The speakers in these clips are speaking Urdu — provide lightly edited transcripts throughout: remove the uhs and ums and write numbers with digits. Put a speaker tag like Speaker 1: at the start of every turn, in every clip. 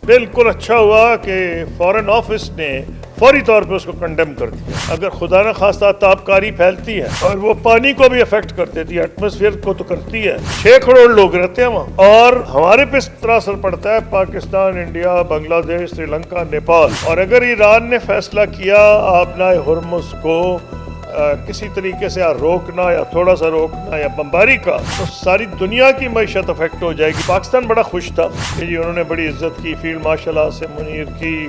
Speaker 1: بالکل اچھا ہوا کہ فورن آفس نے فوری طور پہ اس کو کنڈیم کر دیا. اگر خدا نہ خواستہ تابکاری پھیلتی ہے اور وہ پانی کو بھی افیکٹ کر دیتی ہے, ایٹماسفیئر کو تو کرتی ہے, 6 کروڑ لوگ رہتے ہیں وہاں, اور ہمارے پہ اس طرح اثر پڑتا ہے پاکستان, انڈیا, بنگلہ دیش, سری لنکا, نیپال. اور اگر ایران نے فیصلہ کیا آبنائے ہرمز کو کسی طریقے سے روکنا یا تھوڑا سا روکنا یا بمباری کا, تو ساری دنیا کی معیشت افیکٹ ہو جائے گی. پاکستان بڑا خوش تھا کہ جی انہوں نے بڑی عزت کی, فیلڈ مارشل عاصم منیر کی,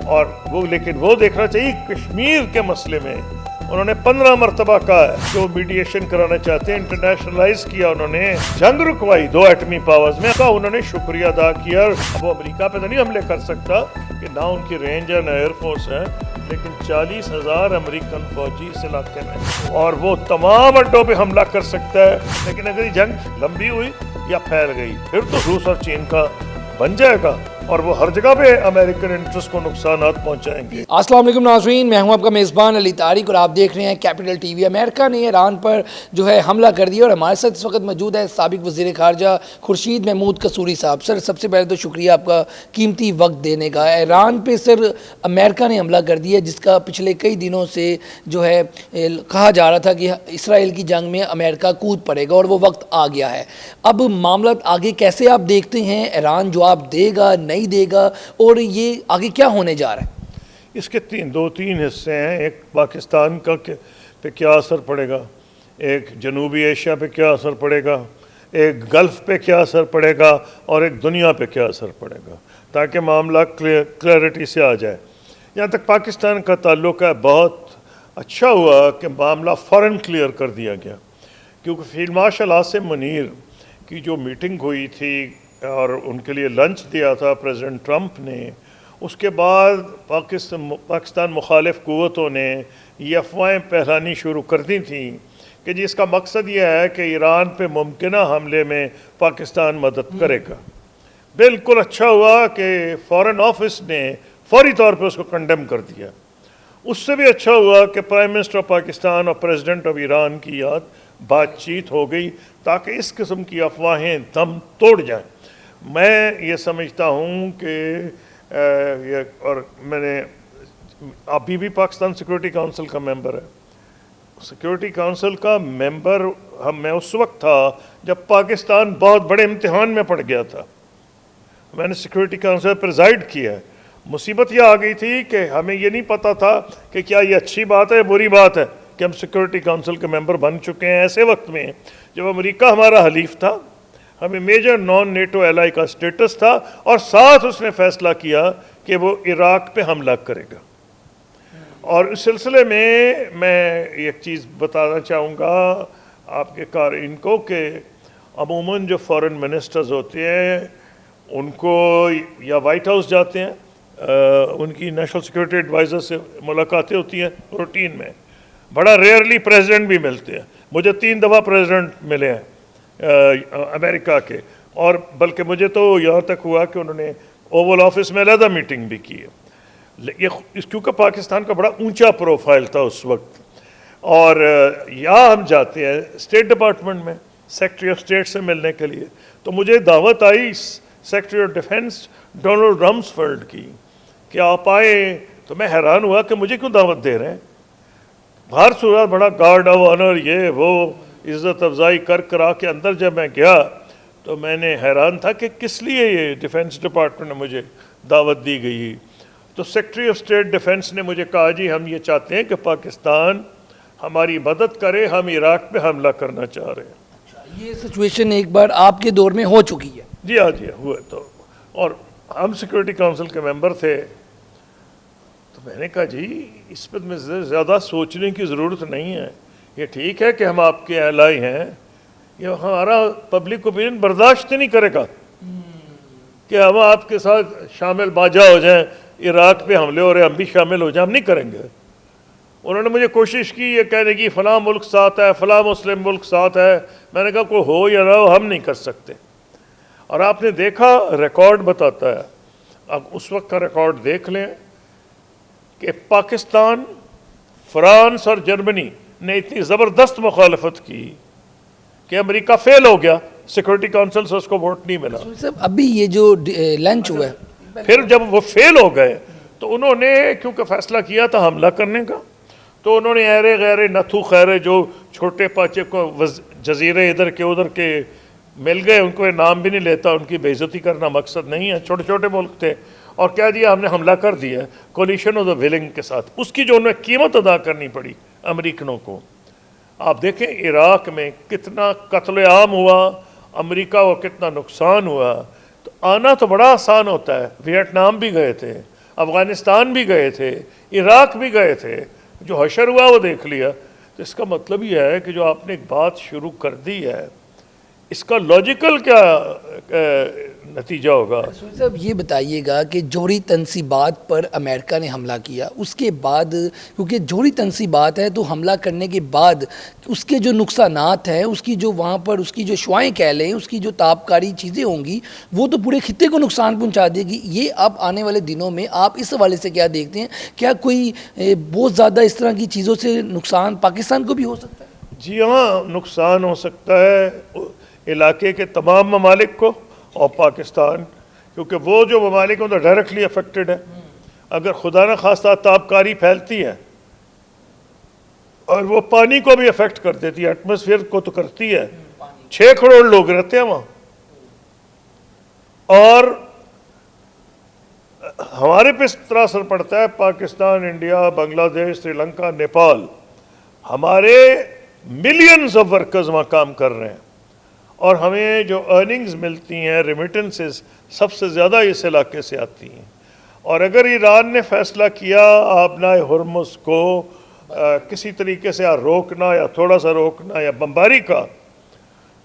Speaker 1: اور وہ لیکن وہ دیکھنا چاہیے کشمیر کے مسئلے میں انہوں نے 15 مرتبہ کہا ہے جو میڈیشن کرانا چاہتے ہیں, انٹرنیشنلائز کیا, انہوں نے جنگ رکوائی 2 ایٹمی پاورز میں, انہوں نے شکریہ ادا کیا. اب وہ امریکہ پہ تو نہیں حملے کر سکتا کہ نہ ان کی رینج ہے نہ ایئر فورس ہے, لیکن 40,000 امریکن فوجی اس علاقے میں, اور وہ تمام اڈوں پہ حملہ کر سکتا ہے. لیکن اگر یہ جنگ لمبی ہوئی یا پھیل گئی پھر تو روس اور چین کا بن جائے گا, اور وہ ہر جگہ پہ امریکن انٹرسٹ کو نقصانات پہنچائیں گے.
Speaker 2: السلام علیکم ناظرین, میں ہوں آپ کا میزبان علی طارق اور آپ دیکھ رہے ہیں کیپٹل ٹی وی. امریکہ نے ایران پر جو ہے حملہ کر دیا, اور ہمارے ساتھ اس وقت موجود ہے سابق وزیر خارجہ خورشید محمود قصوری صاحب. سر سب سے پہلے تو شکریہ آپ کا قیمتی وقت دینے کا. ایران پہ سر امریکہ نے حملہ کر دیا جس کا پچھلے کئی دنوں سے جو ہے کہا جا رہا تھا کہ اسرائیل کی جنگ میں امریکہ کود پڑے گا, اور وہ وقت آ گیا ہے. اب معاملات آگے کیسے آپ دیکھتے ہیں, ایران جواب دے گا نہیں دے گا, اور یہ آگے کیا ہونے جا رہا ہے؟
Speaker 1: اس کے 2-3 حصے ہیں. ایک پاکستان کا پہ کیا اثر پڑے گا, ایک جنوبی ایشیا پہ کیا اثر پڑے گا, ایک گلف پہ کیا اثر پڑے گا, اور ایک دنیا پہ کیا اثر پڑے گا, تاکہ معاملہ کلیئرٹی سے آ جائے. یہاں تک پاکستان کا تعلق ہے, بہت اچھا ہوا کہ معاملہ فوراً کلیئر کر دیا گیا, کیونکہ فیلڈ مارشل عاصم منیر کی جو میٹنگ ہوئی تھی اور ان کے لیے لنچ دیا تھا پریزیڈنٹ ٹرمپ نے, اس کے بعد پاکستان مخالف قوتوں نے یہ افواہیں پھیلانی شروع کر دی تھیں کہ جی اس کا مقصد یہ ہے کہ ایران پہ ممکنہ حملے میں پاکستان مدد کرے گا. بالکل اچھا ہوا کہ فورن آفس نے فوری طور پہ اس کو کنڈیم کر دیا. اس سے بھی اچھا ہوا کہ پرائم منسٹر آف پاکستان اور پریزیڈنٹ آف ایران کی بات چیت ہو گئی, تاکہ اس قسم کی افواہیں دم توڑ جائیں. میں یہ سمجھتا ہوں کہ اور میں نے ابھی بھی پاکستان سیکورٹی کونسل کا ممبر ہے. سیکورٹی کونسل کا ممبر میں اس وقت تھا جب پاکستان بہت بڑے امتحان میں پڑ گیا تھا. میں نے سیکورٹی کونسل پریزائڈ کیا ہے. مصیبت یہ آ گئی تھی کہ ہمیں یہ نہیں پتا تھا کہ کیا یہ اچھی بات ہے بری بات ہے کہ ہم سیکورٹی کونسل کے ممبر بن چکے ہیں ایسے وقت میں جب امریکہ ہمارا حلیف تھا, ہمیں میجر نان نیٹو ایلائی کا سٹیٹس تھا, اور ساتھ اس نے فیصلہ کیا کہ وہ عراق پہ حملہ کرے گا. اور اس سلسلے میں ایک چیز بتانا چاہوں گا آپ کے قارئین کو کہ عموماً جو فورن منسٹرز ہوتے ہیں ان کو یا وائٹ ہاؤس جاتے ہیں, ان کی نیشنل سیکورٹی ایڈوائزر سے ملاقاتیں ہوتی ہیں روٹین میں, بڑا ریئرلی پریزیڈنٹ بھی ملتے ہیں. مجھے 3 دفعہ پریزیڈنٹ ملے ہیں امریکہ کے, اور بلکہ مجھے تو یہاں تک ہوا کہ انہوں نے اوول آفس میں علیحدہ میٹنگ بھی کی ہے. کیونکہ پاکستان کا بڑا اونچا پروفائل تھا اس وقت, اور یہاں ہم جاتے ہیں اسٹیٹ ڈپارٹمنٹ میں سیکرٹری آف اسٹیٹ سے ملنے کے لیے, تو مجھے دعوت آئی secretary of defence Donald Rumsfeld کی کہ آپ آئے, تو میں حیران ہوا کہ مجھے کیوں دعوت دے رہے ہیں. ہر صورت بڑا گارڈ آف آنر یہ وہ عزت افزائی کرا کے اندر جب میں گیا تو میں نے حیران تھا کہ کس لیے یہ ڈیفنس ڈپارٹمنٹ نے مجھے دعوت دی گئی. تو سیکرٹری آف اسٹیٹ ڈیفنس نے مجھے کہا جی ہم یہ چاہتے ہیں کہ پاکستان ہماری مدد کرے, ہم عراق پہ حملہ کرنا چاہ رہے ہیں.
Speaker 2: یہ سچویشن ایک بار آپ کے دور میں ہو چکی ہے؟
Speaker 1: جی ہاں ہوئے تو, اور ہم سیکورٹی کونسل کے ممبر تھے. تو میں نے کہا جی اس پہ میں زیادہ سوچنے کی ضرورت نہیں ہے, یہ ٹھیک ہے کہ ہم آپ کے ایلائی ہیں, یہ ہمارا پبلک اوپینین برداشت نہیں کرے گا کہ ہم آپ کے ساتھ شامل باجا ہو جائیں, عراق پہ حملے ہو رہے ہم بھی شامل ہو جائیں, ہم نہیں کریں گے. انہوں نے مجھے کوشش کی یہ کہنے کی فلاں ملک ساتھ ہے, فلاں مسلم ملک ساتھ ہے. میں نے کہا کوئی ہو یا نہ ہو ہم نہیں کر سکتے. اور آپ نے دیکھا ریکارڈ بتاتا ہے, اب اس وقت کا ریکارڈ دیکھ لیں کہ پاکستان, فرانس اور جرمنی نے اتنی زبردست مخالفت کی کہ امریکہ فیل ہو گیا, سیکورٹی کونسل سے اس کو ووٹ نہیں ملا.
Speaker 2: ابھی یہ جو لنچ ہوا ہے
Speaker 1: پھر جب وہ فیل ہو گئے تو انہوں نے کیونکہ فیصلہ کیا تھا حملہ کرنے کا، تو انہوں نے ایرے غیرے نتھو خیرے جو چھوٹے پاچے کو جزیرے ادھر کے ادھر کے مل گئے، ان کو نام بھی نہیں لیتا، ان کی بے عزتی کرنا مقصد نہیں ہے، چھوٹے چھوٹے ملک تھے، اور کہہ دیا ہم نے حملہ کر دیا کولیشن آف دا ولنگ کے ساتھ. اس کی جو انہیں قیمت ادا کرنی پڑی امریکنوں کو. آپ دیکھیں عراق میں کتنا قتل عام ہوا، امریکہ کو کتنا نقصان ہوا. تو آنا تو بڑا آسان ہوتا ہے، ویٹنام بھی گئے تھے، افغانستان بھی گئے تھے، عراق بھی گئے تھے، جو حشر ہوا وہ دیکھ لیا. تو اس کا مطلب یہ ہے کہ جو آپ نے ایک بات شروع کر دی ہے، اس کا لاجیکل کیا نتیجہ ہوگا؟
Speaker 2: صاحب یہ بتائیے گا کہ جوہری تنصیبات پر امریکہ نے حملہ کیا، اس کے بعد کیونکہ جوہری تنصیبات ہے تو حملہ کرنے کے بعد اس کے جو نقصانات ہیں، اس کی جو وہاں پر اس کی جو شعائیں کہہ لیں، اس کی جو تابکاری چیزیں ہوں گی، وہ تو پورے خطے کو نقصان پہنچا دے گی. یہ اب آنے والے دنوں میں آپ اس حوالے سے کیا دیکھتے ہیں؟ کیا کوئی بہت زیادہ اس طرح کی چیزوں سے نقصان پاکستان کو بھی ہو سکتا ہے؟
Speaker 1: جی ہاں، نقصان ہو سکتا ہے علاقے کے تمام ممالک کو اور پاکستان، کیونکہ وہ جو ممالک ہیں تو ڈائریکٹلی افیکٹڈ ہے. اگر خدا نہ خواستہ تابکاری پھیلتی ہے اور وہ پانی کو بھی افیکٹ کر دیتی ہے، ایٹماسفیئر کو تو کرتی ہے. 6 کروڑ لوگ رہتے ہیں وہاں، اور ہمارے پہ اس طرح اثر پڑتا ہے. پاکستان، انڈیا، بنگلہ دیش، سری لنکا، نیپال، ہمارے ملینز آف ورکرز وہاں کام کر رہے ہیں، اور ہمیں جو ارننگز ملتی ہیں ریمیٹنسز سب سے زیادہ اس علاقے سے آتی ہیں. اور اگر ایران نے فیصلہ کیا آبنائے ہرمز کو کسی طریقے سے روکنا یا تھوڑا سا روکنا یا بمباری کا،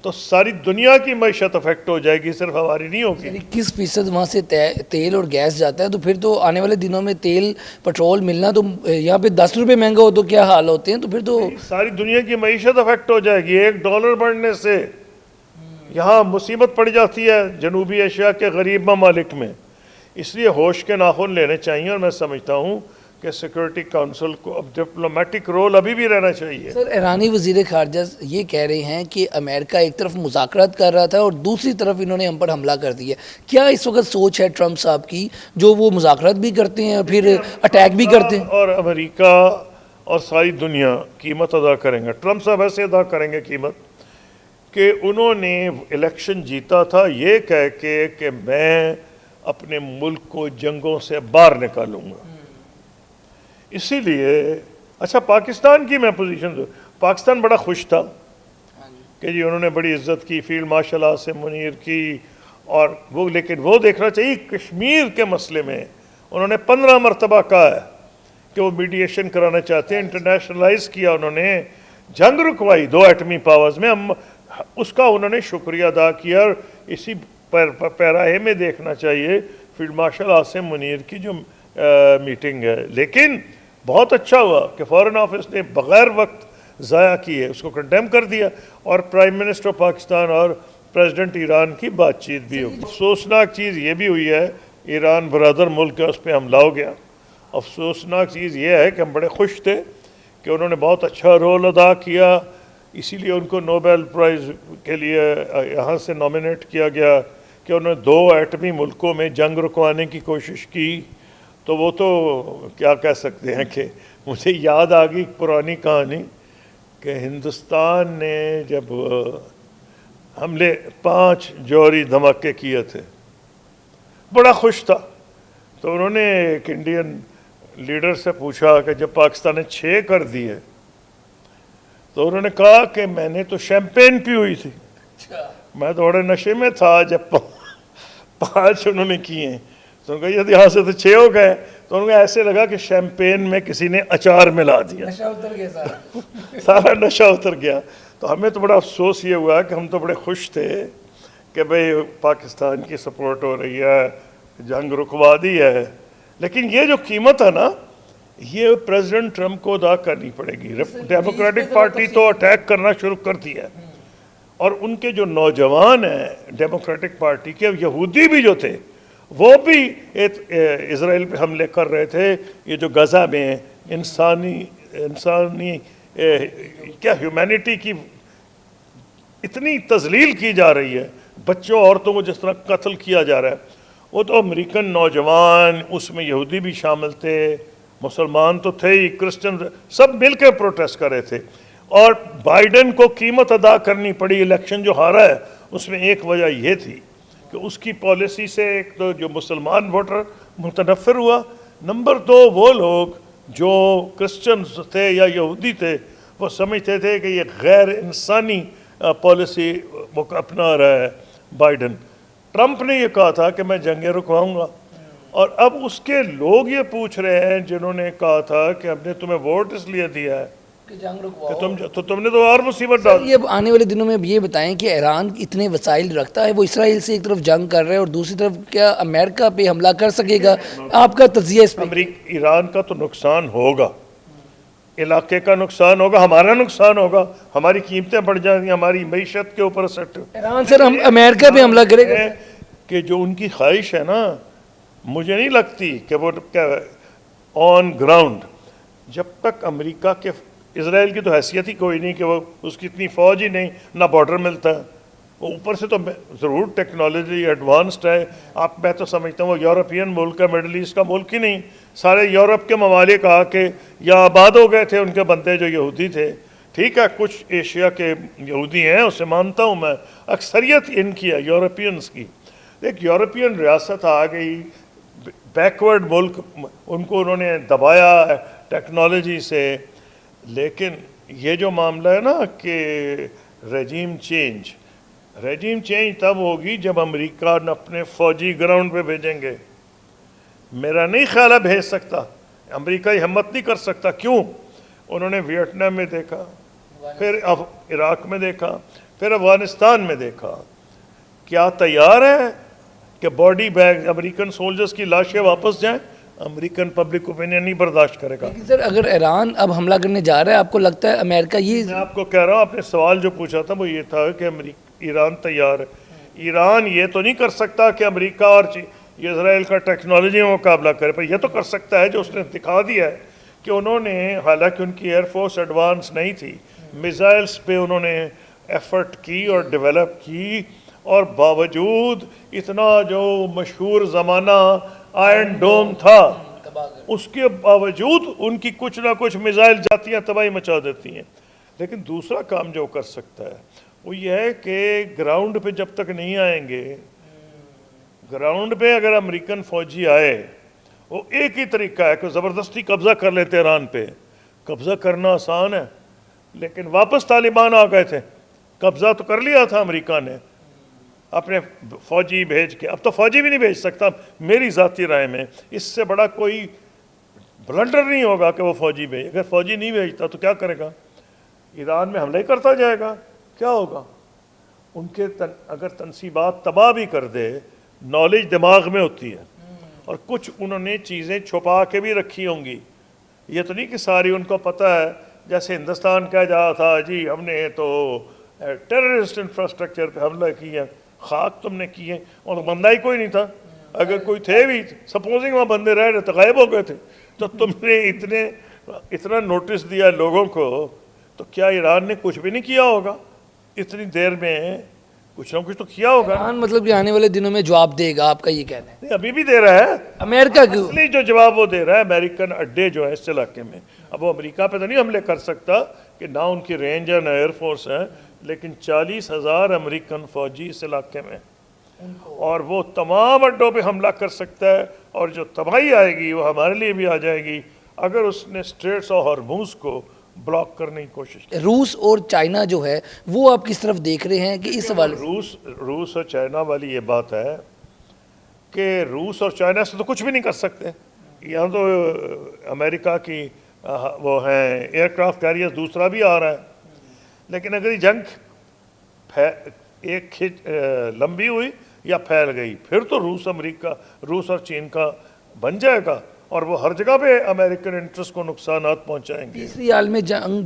Speaker 1: تو ساری دنیا کی معیشت افیکٹ ہو جائے گی، صرف ہماری نہیں ہوگی.
Speaker 2: 21% وہاں سے تیل اور گیس جاتا ہے، تو پھر تو آنے والے دنوں میں تیل پٹرول ملنا تو یہاں پہ 10 روپے مہنگا ہو تو کیا حال ہوتے ہیں، تو پھر تو
Speaker 1: ساری دنیا کی معیشت افیکٹ ہو جائے گی. $1 بڑھنے سے یہاں مصیبت پڑ جاتی ہے جنوبی ایشیا کے غریب ممالک میں. اس لیے ہوش کے ناخن لینے چاہیے، اور میں سمجھتا ہوں کہ سیکورٹی کونسل کو اب ڈپلومیٹک رول ابھی بھی رہنا چاہیے.
Speaker 2: سر ایرانی وزیر خارجہ یہ کہہ رہے ہیں کہ امریکہ ایک طرف مذاکرات کر رہا تھا اور دوسری طرف انہوں نے ہم پر حملہ کر دیا. کیا اس وقت سوچ ہے ٹرمپ صاحب کی، جو وہ مذاکرات بھی کرتے ہیں اور پھر اٹیک بھی کرتے ہیں؟
Speaker 1: اور امریکہ اور ساری دنیا قیمت ادا کریں گے. ٹرمپ صاحب ایسے ادا کریں گے قیمت کہ انہوں نے الیکشن جیتا تھا یہ کہہ کے کہ میں اپنے ملک کو جنگوں سے باہر نکالوں گا. اسی لیے اچھا پاکستان کی میں پوزیشن، پاکستان بڑا خوش تھا کہ جی انہوں نے بڑی عزت کی، فیلڈ مارشل عاصم منیر کی، اور وہ لیکن وہ دیکھنا چاہیے کشمیر کے مسئلے میں انہوں نے 15 مرتبہ کہا ہے کہ وہ میڈیشن کرانا چاہتے ہیں، انٹرنیشنلائز کیا انہوں نے، جنگ رکوائی 2 ایٹمی پاورز میں. اس کا انہوں نے شکریہ ادا کیا، اور اسی پیراہے میں دیکھنا چاہیے فیلڈ مارشل عاصم منیر کی جو میٹنگ ہے. لیکن بہت اچھا ہوا کہ فارن آفس نے بغیر وقت ضائع کیے اس کو کنڈیم کر دیا، اور پرائم منسٹر پاکستان اور پریزیڈنٹ ایران کی بات چیت بھی ہوئی. افسوسناک چیز یہ بھی ہوئی ہے، ایران برادر ملک ہے، اس پہ حملہ ہو گیا. افسوسناک چیز یہ ہے کہ ہم بڑے خوش تھے کہ انہوں نے بہت اچھا رول ادا کیا، اسی لیے ان کو نوبل پرائز کے لیے یہاں سے نامینیٹ کیا گیا کہ انہوں نے 2 ایٹمی ملکوں میں جنگ رکوانے کی کوشش کی. تو وہ تو کیا کہہ سکتے ہیں کہ مجھے یاد آ گئی پرانی کہانی کہ ہندوستان نے جب حملے 5 جوہری دھماکے کیے تھے بڑا خوش تھا. تو انہوں نے ایک انڈین لیڈر سے پوچھا کہ جب پاکستان نے 6 کر دیے تو انہوں نے کہا کہ میں نے تو شیمپین پی ہوئی تھی، میں تو بڑے نشے میں تھا جب 5 انہوں نے کیے ہیں. تو انہوں نے کہا یہاں سے تو 6 ہو گئے. تو انہوں نے ایسے لگا کہ شیمپین میں کسی نے اچار ملا دیا،
Speaker 2: نشہ اتر گیا
Speaker 1: سارا نشہ اتر گیا. تو ہمیں تو بڑا افسوس یہ ہوا کہ ہم تو بڑے خوش تھے کہ بھئی پاکستان کی سپورٹ ہو رہی ہے، جنگ رکوا دی ہے. لیکن یہ جو قیمت ہے نا، یہ پریزیڈنٹ ٹرمپ کو ادا کرنی پڑے گی. ڈیموکریٹک پارٹی تو اٹیک کرنا شروع کر دیا ہے، اور ان کے جو نوجوان ہیں ڈیموکریٹک پارٹی کے، یہودی بھی جو تھے وہ بھی اسرائیل پہ حملے کر رہے تھے. یہ جو غزہ میں انسانی کیا ہیومینٹی کی اتنی تذلیل کی جا رہی ہے، بچوں عورتوں کو جس طرح قتل کیا جا رہا ہے، وہ تو امریکن نوجوان، اس میں یہودی بھی شامل تھے، مسلمان تو تھے ہی، کرسچن، سب مل کے پروٹیسٹ کر رہے تھے. اور بائیڈن کو قیمت ادا کرنی پڑی، الیکشن جو ہارا ہے اس میں ایک وجہ یہ تھی کہ اس کی پالیسی سے ایک تو جو مسلمان ووٹر متنفر ہوا، نمبر دو وہ لوگ جو کرسچنز تھے یا یہودی تھے وہ سمجھتے تھے کہ یہ غیر انسانی پالیسی وہ اپنا رہا ہے بائیڈن. ٹرمپ نے یہ کہا تھا کہ میں جنگیں رکواؤں گا، اور اب اس کے لوگ یہ پوچھ رہے ہیں جنہوں نے کہا تھا کہ ہم نے تمہیں ووٹ اس لیے دیا ہے
Speaker 2: کہ جنگ
Speaker 1: کہ
Speaker 2: رکواؤ.
Speaker 1: تم نے تو اور مصیبت ڈال.
Speaker 2: یہ اب آنے والے دنوں میں اب یہ بتائیں کہ ایران اتنے وسائل رکھتا ہے، وہ اسرائیل سے ایک طرف جنگ کر رہے ہیں اور دوسری طرف کیا امریکہ پہ حملہ کر سکے گا؟ آپ کا تجزیہ اس پہ.
Speaker 1: ایران کا تو نقصان ہوگا، علاقے کا نقصان ہوگا، ہمارا نقصان ہوگا، ہماری قیمتیں بڑھ جائیں گی، ہماری معیشت کے اوپر اثر.
Speaker 2: ایران سر ہم امریکہ پہ حملہ کرے گا
Speaker 1: کہ جو ان کی خواہش ہے نا، مجھے نہیں لگتی کہ وہ آن گراؤنڈ جب تک امریکہ کے، اسرائیل کی تو حیثیت ہی کوئی نہیں کہ وہ اس کی اتنی فوج ہی نہیں، نہ بارڈر ملتا ہے، وہ اوپر سے تو ضرور ٹیکنالوجی ایڈوانسڈ ہے. میں تو سمجھتا ہوں وہ یورپین ملک ہے، مڈل ایسٹ کا ملک ہی نہیں، سارے یورپ کے ممالک آ کے یا آباد ہو گئے تھے ان کے بندے جو یہودی تھے. ٹھیک ہے کچھ ایشیا کے یہودی ہیں، اسے مانتا ہوں میں، اکثریت ان کی ہے یورپینز کی. ایک یورپین ریاست آ گئی، بیکورڈ ملک، ان کو انہوں نے دبایا ٹیکنالوجی سے. لیکن یہ جو معاملہ ہے نا کہ ریجیم چینج تب ہوگی جب امریکہ اپنے فوجی گراؤنڈ پہ بھیجیں گے. میرا نہیں خیال ہے بھیج سکتا، امریکہ یہ ہمت نہیں کر سکتا. کیوں؟ انہوں نے ویٹنام میں دیکھا، پھر عراق میں دیکھا، پھر افغانستان میں دیکھا. کیا تیار ہے کہ باڈی بیگ امریکن سولجرز کی لاشیں واپس جائیں؟ امریکن پبلک اوپینین نہیں برداشت کرے گا.
Speaker 2: لیکن سر اگر ایران اب حملہ کرنے جا رہا ہے، آپ کو لگتا ہے امریکہ یہ؟
Speaker 1: میں آپ کو کہہ رہا ہوں، آپ نے سوال جو پوچھا تھا وہ یہ تھا کہ ایران تیار ہے. ایران یہ تو نہیں کر سکتا کہ امریکہ اور اسرائیل کا ٹیکنالوجی میں مقابلہ کرے، پر یہ تو کر سکتا ہے جو اس نے دکھا دیا ہے کہ انہوں نے، حالانکہ ان کی ایئر فورس ایڈوانس نہیں تھی، میزائلز پہ انہوں نے ایفرٹ کی اور ڈیولپ کی، اور باوجود اتنا جو مشہور زمانہ آئرن ڈوم تھا، اس کے باوجود ان کی کچھ نہ کچھ میزائل جاتی ہیں، تباہی مچا دیتی ہیں. لیکن دوسرا کام جو کر سکتا ہے وہ یہ ہے کہ گراؤنڈ پہ جب تک نہیں آئیں گے، گراؤنڈ پہ اگر امریکن فوجی آئے، وہ ایک ہی طریقہ ہے کہ زبردستی قبضہ کر لیتے ایران پہ. قبضہ کرنا آسان ہے، لیکن واپس طالبان آ گئے تھے، قبضہ تو کر لیا تھا امریکہ نے اپنے فوجی بھیج کے. اب تو فوجی بھی نہیں بھیج سکتا میری ذاتی رائے میں. اس سے بڑا کوئی بلنڈر نہیں ہوگا کہ وہ فوجی بھیج. اگر فوجی نہیں بھیجتا تو کیا کرے گا؟ ایران میں حملے کرتا جائے گا. کیا ہوگا؟ ان کے اگر تنصیبات تباہ بھی کر دے، نالج دماغ میں ہوتی ہے، اور کچھ انہوں نے چیزیں چھپا کے بھی رکھی ہوں گی. یہ تو نہیں کہ ساری ان کو پتہ ہے، جیسے ہندوستان کہہ جا تھا جی ہم نے تو ٹیررسٹ انفراسٹرکچر پہ حملہ کیا. خاک تم نے کیے اور بندہ ہی کوئی نہیں تھا. اگر کوئی تھے بھی، سپوزنگ وہاں بندے رہ رہے تو غائب ہو گئے تھے، تو تم نے اتنا نوٹس دیا لوگوں کو، تو کیا ایران نے کچھ بھی نہیں کیا ہوگا اتنی دیر میں؟ کچھ نہ کچھ تو کیا ہوگا.
Speaker 2: ایران مطلب کہ آنے والے دنوں میں جواب دے گا، آپ کا یہ کہنا ہے؟
Speaker 1: نہیں، ابھی بھی دے رہا ہے.
Speaker 2: امریکہ کی
Speaker 1: اصلی جو جواب وہ دے رہا ہے، امریکن اڈے جو ہیں اس علاقے میں، اب وہ امریکہ پہ تو نہیں حملے کر سکتا کہ نہ ان کی رینج ہے نہ ایئر فورس ہے، لیکن 40,000 امریکن فوجی اس علاقے میں، اور وہ تمام اڈوں پہ حملہ کر سکتا ہے. اور جو تباہی آئے گی وہ ہمارے لیے بھی آ جائے گی اگر اس نے اسٹریٹس آف ہارموز کو بلاک کرنے کی کوشش کی.
Speaker 2: روس اور چائنا جو ہے وہ آپ کس طرف دیکھ رہے ہیں کہ اس حوالے سے؟
Speaker 1: روس اور چائنا والی یہ بات ہے کہ روس اور چائنا سے تو کچھ بھی نہیں کر سکتے. یہاں تو امریکہ کی وہ ہیں ایئر کرافٹ کیریئر، دوسرا بھی آ رہا ہے. لیکن اگر یہ جنگ ایک لمبی ہوئی یا پھیل گئی، پھر تو روس اور چین کا بن جائے گا، اور وہ ہر جگہ پہ امریکن انٹرسٹ کو نقصانات پہنچائیں گے.
Speaker 2: تیسری عالمی جنگ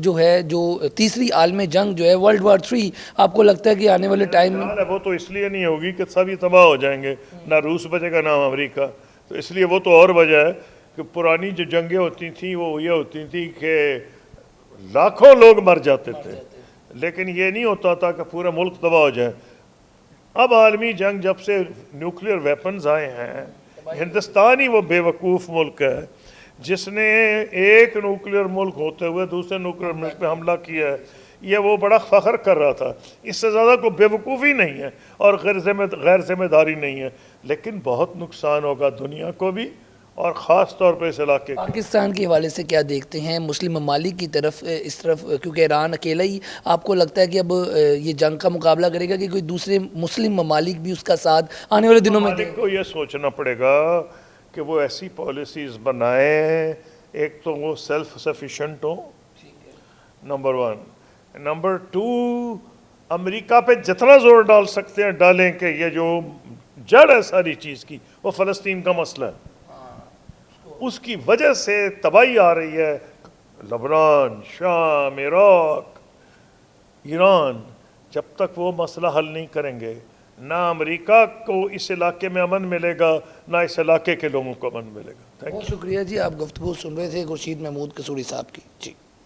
Speaker 2: جو ہے ورلڈ وار 3، آپ کو لگتا ہے کہ آنے والے ٹائم میں؟
Speaker 1: وہ تو اس لیے نہیں ہوگی کہ سبھی تباہ ہو جائیں گے، نہ روس بچے گا نہ امریکہ. تو اس لیے وہ تو اور وجہ ہے کہ پرانی جو جنگیں ہوتی تھیں وہ یہ ہوتی تھیں کہ لاکھوں لوگ مر جاتے تھے، لیکن یہ نہیں ہوتا تھا کہ پورا ملک تباہ ہو جائے. اب عالمی جنگ جب سے نیوکلیئر ویپنز آئے ہیں، ہندوستان ہی وہ بیوقوف ملک ہے جس نے ایک نیوکلیئر ملک ہوتے ہوئے دوسرے نیوکلیئر ملک پہ حملہ کیا ہے. یہ وہ بڑا فخر کر رہا تھا. اس سے زیادہ کوئی بیوقوفی نہیں ہے اور غیر ذمہ داری نہیں ہے، لیکن بہت نقصان ہوگا دنیا کو بھی اور خاص طور پہ اس علاقے کو.
Speaker 2: پاکستان کے حوالے سے کیا دیکھتے ہیں مسلم ممالک کی طرف اس طرف، کیونکہ ایران اکیلا ہی آپ کو لگتا ہے کہ اب یہ جنگ کا مقابلہ کرے گا کہ کوئی دوسرے مسلم ممالک بھی اس کا ساتھ آنے والے دنوں میں دیں؟
Speaker 1: ممالک کو یہ سوچنا پڑے گا کہ وہ ایسی پالیسیز بنائیں، ایک تو وہ سیلف سفیشینٹ ہوں، نمبر 1. نمبر 2، امریکہ پہ جتنا زور ڈال سکتے ہیں ڈالیں کہ یہ جو جڑ ہے ساری چیز کی وہ فلسطین کا مسئلہ ہے. اس کی وجہ سے تباہی آ رہی ہے. لبنان، شام، عراق، ایران، جب تک وہ مسئلہ حل نہیں کریں گے نہ امریکہ کو اس علاقے میں امن ملے گا نہ اس علاقے کے لوگوں کو امن ملے گا.
Speaker 2: بہت شکریہ جی، آپ گفتگو سن رہے تھے خورشید محمود قصوری صاحب کی. جی.